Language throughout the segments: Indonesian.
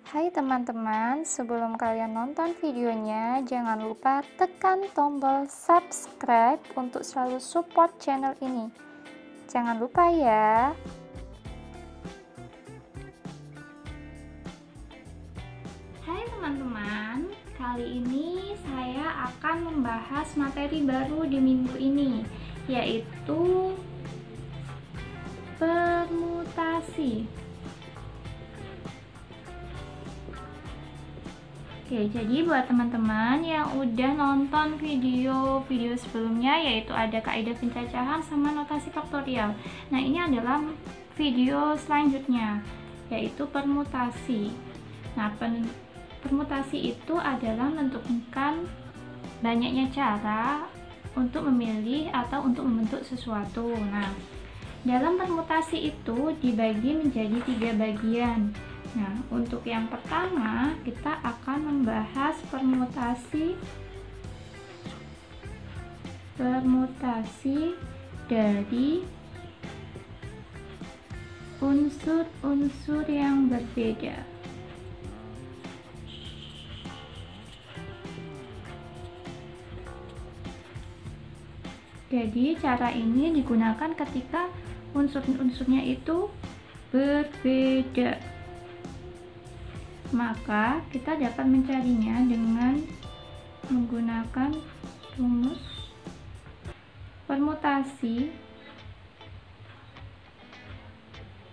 Hai teman-teman, sebelum kalian nonton videonya, jangan lupa tekan tombol subscribe untuk selalu support channel ini. Jangan lupa ya. Hai teman-teman, kali ini saya akan membahas materi baru di minggu ini, yaitu permutasi. Oke, jadi buat teman-teman yang udah nonton video sebelumnya, yaitu ada kaidah pencacahan sama notasi faktorial. Nah, ini adalah video selanjutnya, yaitu permutasi. Nah, permutasi itu adalah menentukan banyaknya cara untuk memilih atau untuk membentuk sesuatu. Nah, dalam permutasi itu dibagi menjadi 3 bagian. Nah, untuk yang pertama kita akan membahas permutasi dari unsur-unsur yang berbeda. Jadi cara ini digunakan ketika unsur-unsurnya itu berbeda. Maka kita dapat mencarinya dengan menggunakan rumus permutasi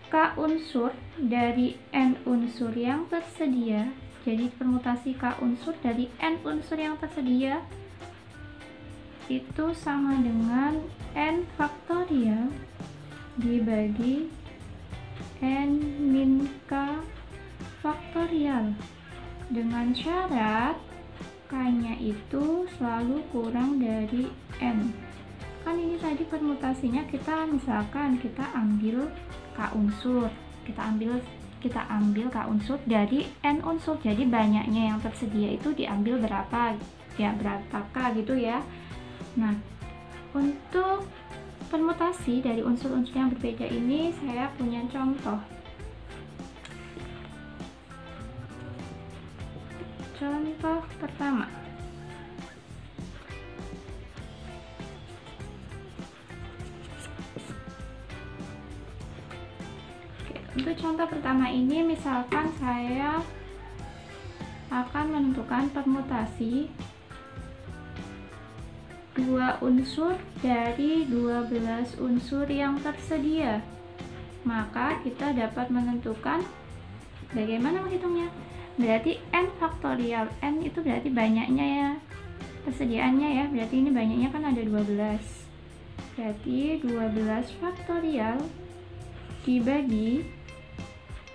K unsur dari N unsur yang tersedia. Jadi permutasi K unsur dari N unsur yang tersedia itu sama dengan N faktorial dibagi N min K faktorial, dengan syarat K-nya itu selalu kurang dari N. Kan ini tadi permutasinya misalkan kita ambil K unsur, kita ambil K unsur dari N unsur, jadi banyaknya yang tersedia itu diambil berapa K gitu ya. Nah, untuk permutasi dari unsur-unsur yang berbeda ini saya punya contoh. Contoh pertama, untuk contoh pertama ini misalkan saya akan menentukan permutasi 2 unsur dari 12 unsur yang tersedia. Maka kita dapat menentukan bagaimana menghitungnya. Berarti N faktorial, N itu berarti banyaknya ya, persediaannya ya, berarti ini banyaknya kan ada 12. Berarti 12 faktorial dibagi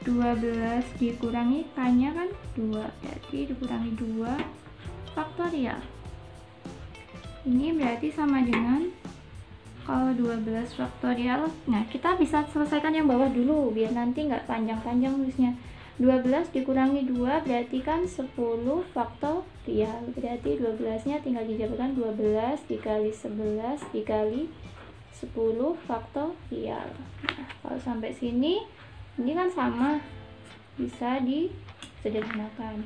12 dikurangi K-nya kan 2, berarti dikurangi 2 faktorial. Ini berarti sama dengan, kalau 12 faktorial, nah kita bisa selesaikan yang bawah dulu biar nanti nggak panjang-panjang nulisnya. 12 dikurangi 2 berarti kan 10 faktorial, berarti 12 nya tinggal dijabarkan 12 dikali 11 dikali 10 faktorial. Nah, kalau sampai sini ini kan sama, bisa disederhanakan,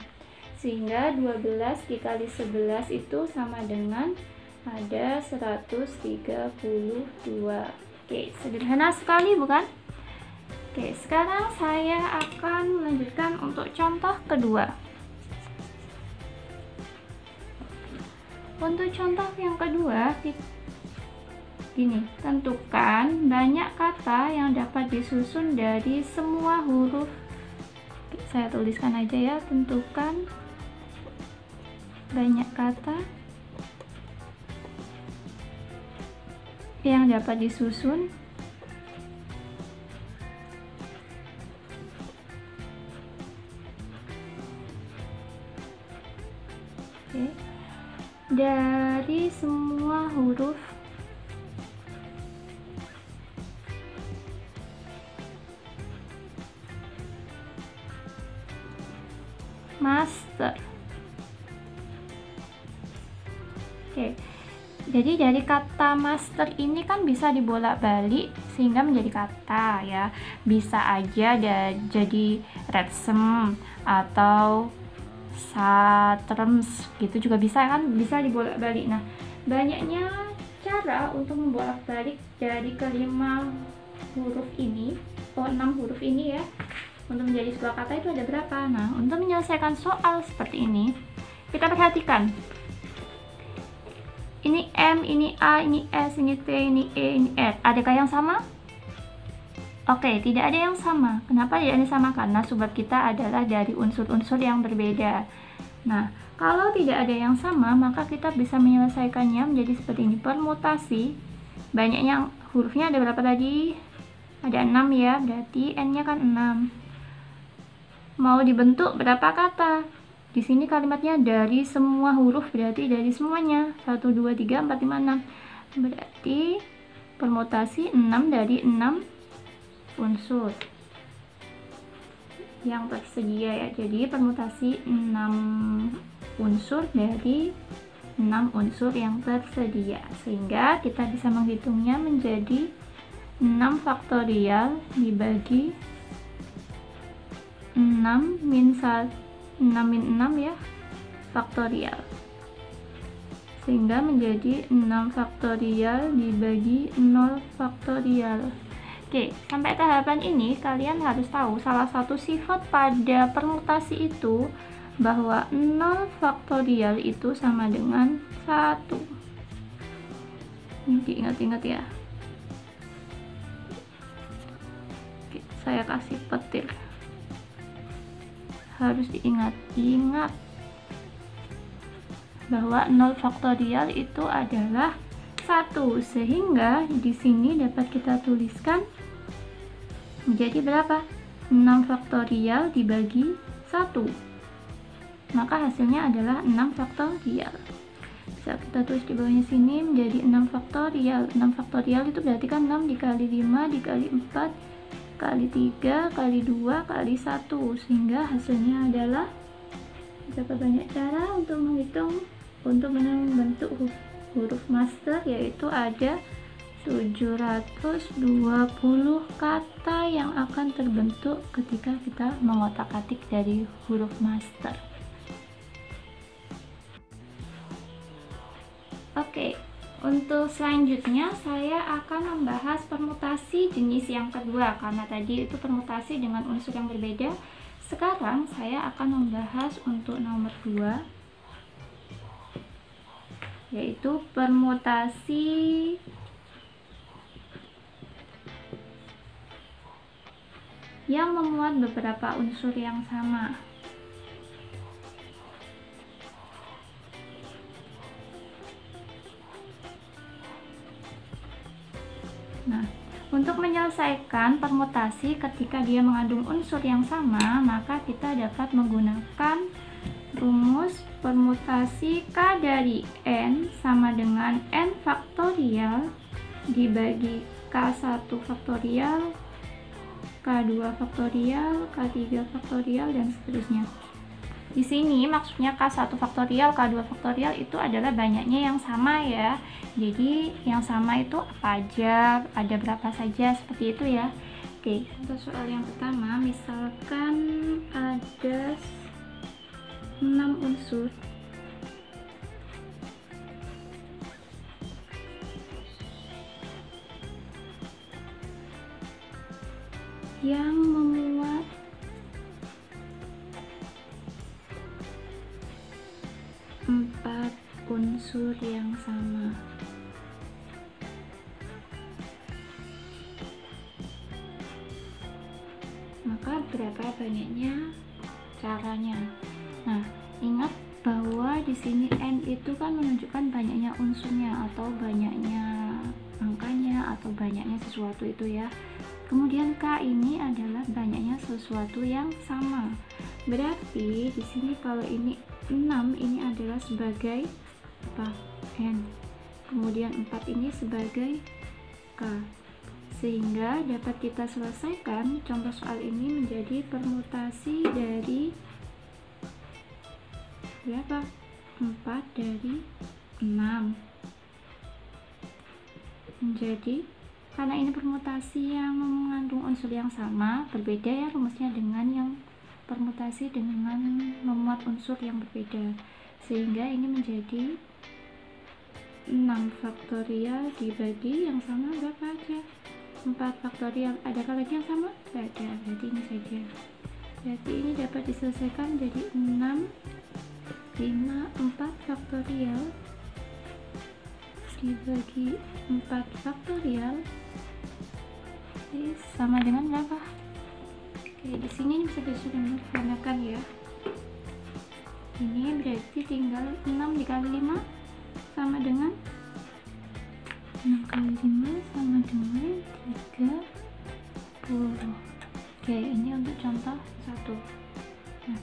sehingga 12 dikali 11 itu sama dengan ada 132. Oke, sederhana sekali bukan? Oke, sekarang saya akan melanjutkan untuk contoh kedua. Untuk contoh yang kedua, gini, tentukan banyak kata yang dapat disusun dari semua huruf. Saya tuliskan aja ya, tentukan banyak kata yang dapat disusun dari semua huruf master. Oke, jadi dari kata master ini kan bisa dibolak-balik sehingga menjadi kata ya. Bisa aja jadi redsem atau satrums gitu juga bisa kan, bisa dibolak-balik. Nah, banyaknya cara untuk membolak-balik dari kelima huruf ini, 6 huruf ini ya, untuk menjadi sebuah kata itu ada berapa. Nah, untuk menyelesaikan soal seperti ini, kita perhatikan. Ini M, ini A, ini S, ini T, ini E, ini R. Adakah yang sama? Oke, tidak ada yang sama. Kenapa tidak ada yang sama? Karena sumber kita adalah dari unsur-unsur yang berbeda. Nah, kalau tidak ada yang sama, maka kita bisa menyelesaikannya menjadi seperti ini. Permutasi, banyaknya hurufnya ada berapa tadi? Ada 6 ya, berarti N-nya kan 6. Mau dibentuk berapa kata? Di sini kalimatnya dari semua huruf, berarti dari semuanya. 1, 2, 3, 4, 5, 6. Berarti permutasi 6 dari 6 unsur yang tersedia ya. Jadi permutasi 6 unsur dari 6 unsur yang tersedia. Sehingga kita bisa menghitungnya menjadi 6 faktorial dibagi 6 min 1. 6 min 6 ya, faktorial, sehingga menjadi 6 faktorial dibagi 0 faktorial. Oke, sampai tahapan ini kalian harus tahu salah satu sifat pada permutasi itu bahwa 0 faktorial itu sama dengan 1. Ini diingat-ingat ya. Oke, saya kasih petir. Harus diingat bahwa 0 faktorial itu adalah 1, sehingga di sini dapat kita tuliskan menjadi berapa? 6 faktorial dibagi 1, maka hasilnya adalah 6 faktorial. Bisa kita tulis di bawahnya sini menjadi 6 faktorial. 6 faktorial itu berarti kan 6 dikali 5 dikali 4 kali 3 kali 2 kali 1, sehingga hasilnya adalah berapa banyak cara untuk menghitung, untuk membentuk huruf master, yaitu ada 720 kata yang akan terbentuk ketika kita mengotak-atik dari huruf master. Oke, untuk selanjutnya saya akan membahas permutasi jenis yang kedua, karena tadi itu permutasi dengan unsur yang berbeda. Sekarang saya akan membahas untuk nomor 2, yaitu permutasi yang memuat beberapa unsur yang sama. Nah, untuk menyelesaikan permutasi ketika dia mengandung unsur yang sama, maka kita dapat menggunakan rumus permutasi K dari N sama dengan N faktorial dibagi K1 faktorial, K2 faktorial, K3 faktorial, dan seterusnya. Di sini maksudnya K1 faktorial, K2 faktorial itu adalah banyaknya yang sama ya. Jadi yang sama itu apa aja, ada berapa saja, seperti itu ya. Oke, untuk soal yang pertama, misalkan ada 6 unsur. Yang memuat 4 unsur yang sama. Maka berapa banyaknya caranya? Nah, ingat bahwa di sini N itu kan menunjukkan banyaknya unsurnya atau banyaknya angkanya atau banyaknya sesuatu itu ya. Kemudian K ini adalah banyaknya sesuatu yang sama. Berarti di sini kalau ini 6 ini adalah sebagai apa? N. Kemudian 4 ini sebagai K. Sehingga dapat kita selesaikan contoh soal ini menjadi permutasi dari berapa? 4 dari 6 menjadi Karena ini permutasi yang mengandung unsur yang sama, berbeda ya rumusnya dengan yang permutasi dengan memuat unsur yang berbeda, sehingga ini menjadi 6 faktorial dibagi yang sama berapa aja? 4 faktorial. Adakah lagi yang sama? Tidak ada, berarti ini saja. Berarti ini dapat diselesaikan jadi 6, 5, 4 faktorial dibagi 4 faktorial sama dengan berapa? Oke, di sini bisa disederhanakan ya. Ini berarti tinggal 6 dikali 5 sama dengan 6 kali 5 sama dengan 30. Oke, ini untuk contoh 1. Nah,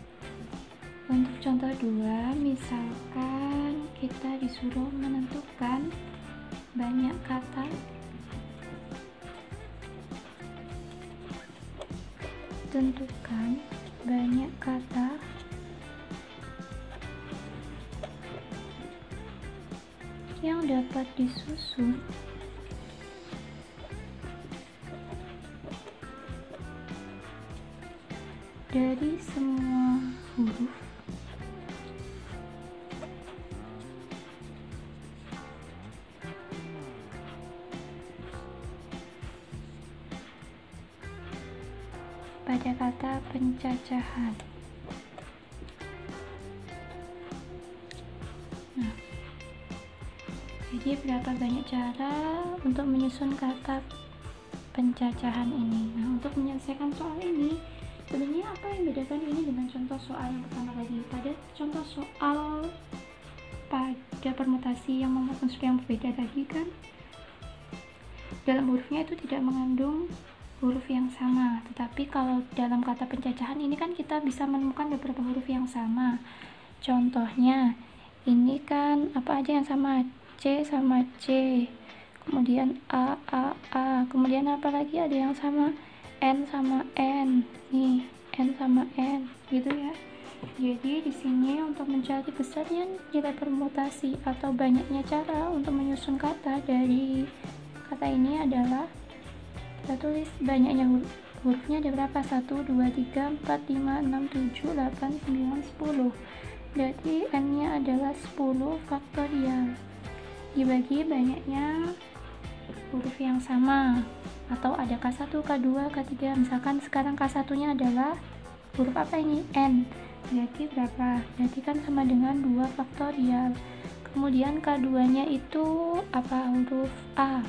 untuk contoh 2, misalkan kita disuruh menentukan banyak kata yang dapat disusun dari semua huruf pada kata pencacahan. Nah, jadi berapa banyak cara untuk menyusun kata pencacahan ini. Nah, untuk menyelesaikan soal ini, sebenarnya apa yang membedakan ini dengan contoh soal yang pertama tadi? Pada contoh soal pada permutasi yang memuat unsur yang berbeda tadi kan, dalam hurufnya itu tidak mengandung huruf yang sama, tetapi kalau dalam kata pencacahan ini kan kita bisa menemukan beberapa huruf yang sama. Contohnya ini kan apa aja yang sama? C sama C, kemudian A, kemudian apa lagi ada yang sama? N sama N, nih N sama N gitu ya. Jadi di sini untuk mencari besarnya nilai permutasi atau banyaknya cara untuk menyusun kata dari kata ini adalah kita tulis banyaknya hurufnya ada berapa? 1, 2, 3, 4, 5, 6, 7, 8, 9, 10. Berarti N nya adalah 10 faktorial dibagi banyaknya huruf yang sama, atau ada K1, K2, K3. Misalkan sekarang K1 nya adalah huruf apa ini? N. Berarti berapa? Berarti kan sama dengan 2 faktorial. Kemudian K2 nya itu apa? Huruf A.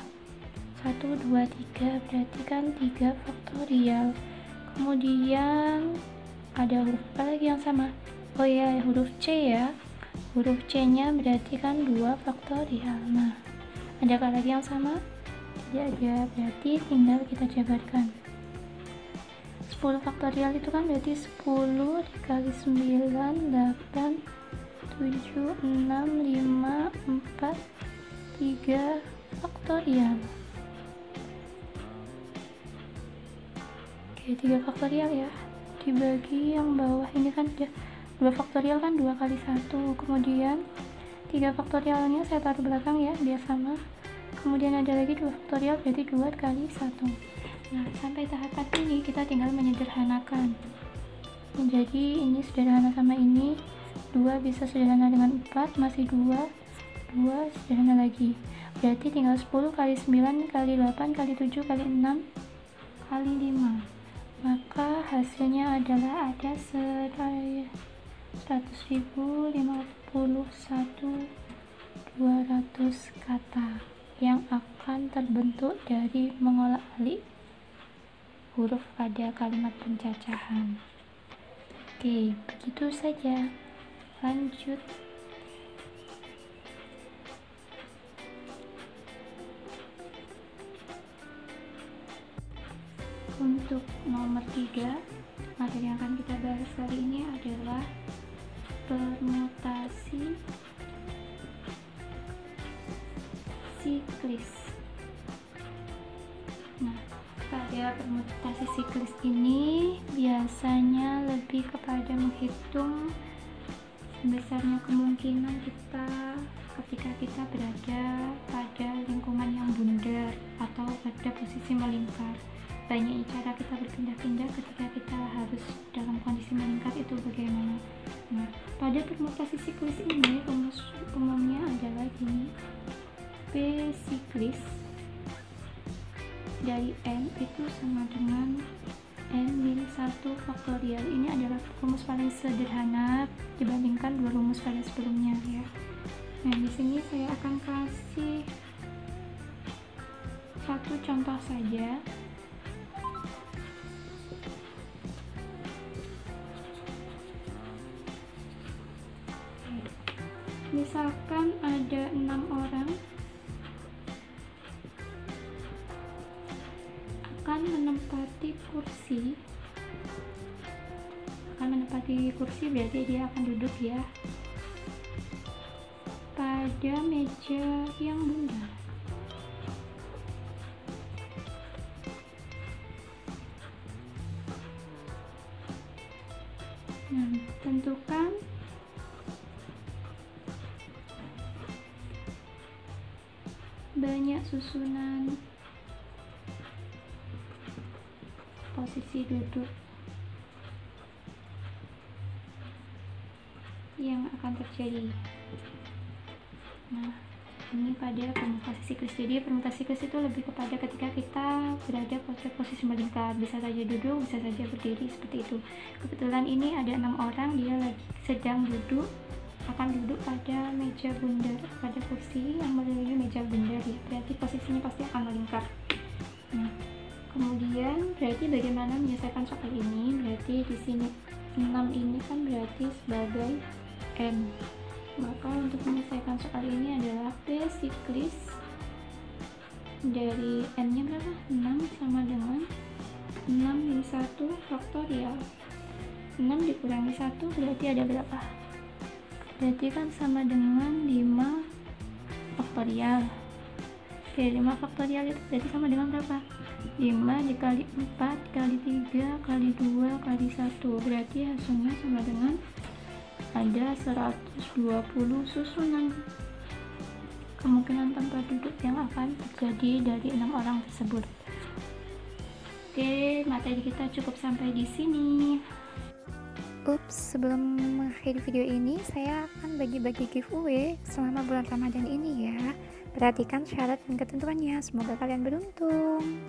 1, 2, 3, berarti kan 3 faktorial. Kemudian ada huruf apa lagi yang sama? Oh ya, huruf C ya. Huruf C nya berarti kan 2 faktorial. Nah, adakah lagi yang sama? Tidak ada, berarti tinggal kita jabarkan. 10 faktorial itu kan berarti 10 dikali 9, 8, 7, 6, 5, 4, 3 faktorial. Oke, 3 faktorial ya, dibagi yang bawah ini kan 2 faktorial kan 2 kali 1, kemudian 3 faktorialnya saya taruh belakang ya biar sama, kemudian ada lagi 2 faktorial berarti 2 kali 1. Nah, sampai tahapan ini kita tinggal menyederhanakan. Jadi ini sederhana sama ini, 2 bisa sederhana dengan 4, masih 2 sederhana lagi, berarti tinggal 10 kali 9 kali 8 kali 7 kali 6 kali 5. Maka hasilnya adalah ada 100.051 200 kata yang akan terbentuk dari mengolah alik huruf pada kalimat pencacahan. Oke, begitu saja. Lanjut. Untuk nomor 3, materi yang akan kita bahas kali ini adalah permutasi siklis. Nah, pada permutasi siklis ini biasanya lebih kepada menghitung besarnya kemungkinan kita ketika kita berada pada lingkungan yang bundar atau pada posisi melingkar. Banyak cara kita berpindah-pindah ketika kita harus dalam kondisi melingkar itu bagaimana. Nah, pada permutasi siklis ini rumus umumnya adalah gini. P siklis dari N itu sama dengan N-1 faktorial. Ini adalah rumus paling sederhana dibandingkan dua rumus pada sebelumnya ya. Nah, di sini saya akan kasih satu contoh saja. Misalkan ada 6 orang akan menempati kursi, berarti dia akan duduk ya pada meja yang bundar. Nah, tentukan banyak susunan posisi duduk yang akan terjadi. Nah, ini pada permutasi siklus. Jadi permutasi siklus itu lebih kepada ketika kita berada pada posisi melingkar, bisa saja duduk, bisa saja berdiri, seperti itu. Kebetulan ini ada 6 orang, dia lagi sedang duduk, akan duduk pada meja bundar, pada kursi yang meliputi meja bundar ya, berarti posisinya pasti akan melingkar. Nah, kemudian berarti bagaimana menyelesaikan soal ini? Berarti di sini 6 ini kan berarti sebagai N. Maka untuk menyelesaikan soal ini adalah P siklis dari N nya berapa? 6 sama dengan 6-1 faktorial. 6 dikurangi 1 berarti ada berapa? Berarti kan sama dengan 5 faktorial. Oke, 5 faktorial itu berarti sama dengan berapa? 5 dikali 4 kali 3 kali 2 kali 1, berarti hasilnya sama dengan ada 120 susunan kemungkinan tempat duduk yang akan terjadi dari 6 orang tersebut. Oke, materi kita cukup sampai di sini. Sebelum mengakhiri video ini, saya akan bagi-bagi giveaway selama bulan Ramadan ini ya. Perhatikan syarat dan ketentuannya, semoga kalian beruntung.